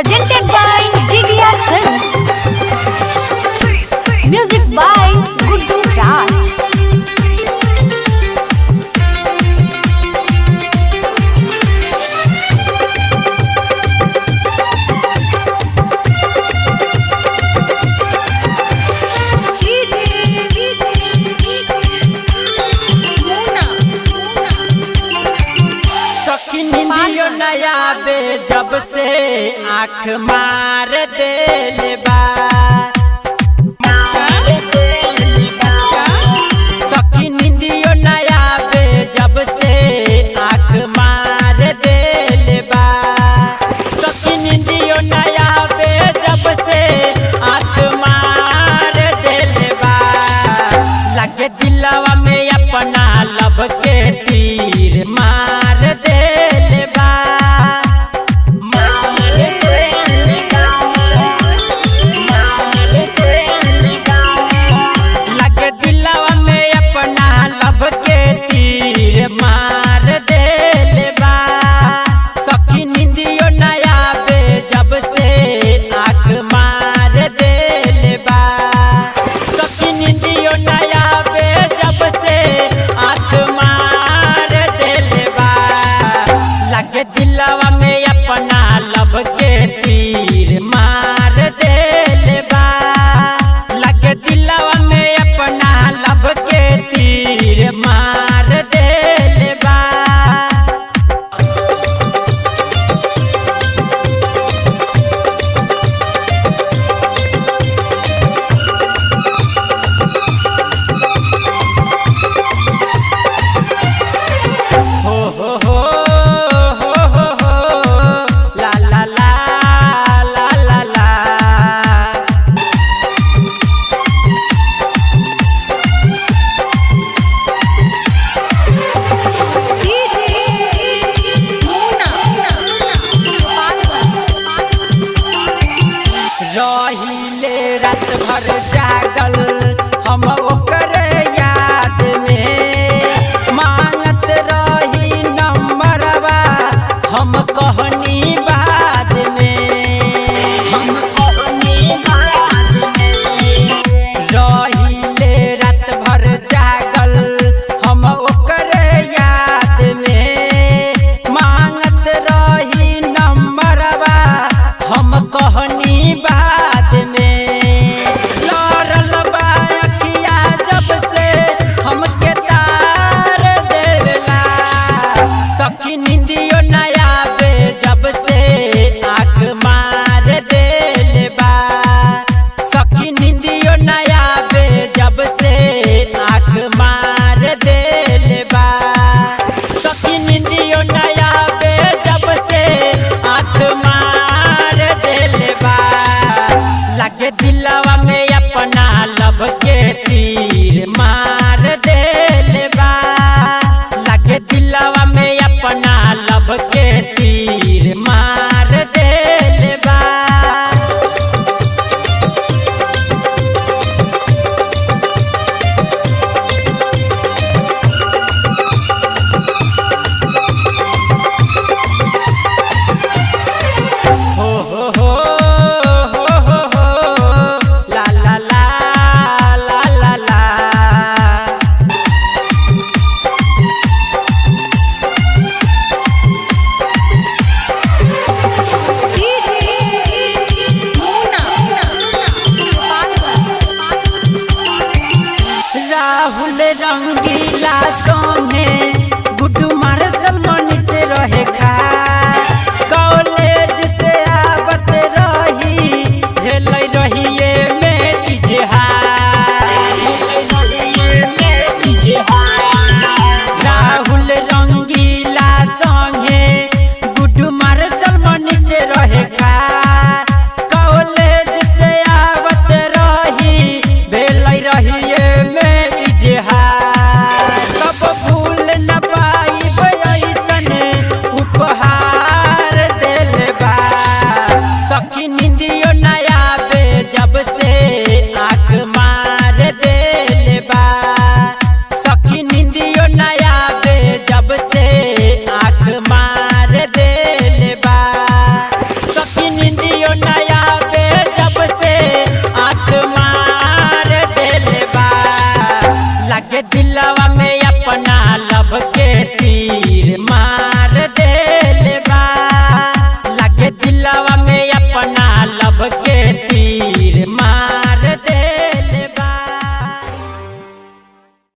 presented by GDR Films. Music by Guddu Raj. नया बे जब से आँख मार देल बा सखी निंदियो नया बे जब से आँख मार देल बा सखी निंदियो नया बे जब से आँख मार देल बा लगे दिलवा में अपना लब के तीर मार देल बा मार देल बा सखी निंदियो नया बे जब से आँख मार देल बा सखी निंदियो नया बे जब से आँख मार देल बा लगे दिलवा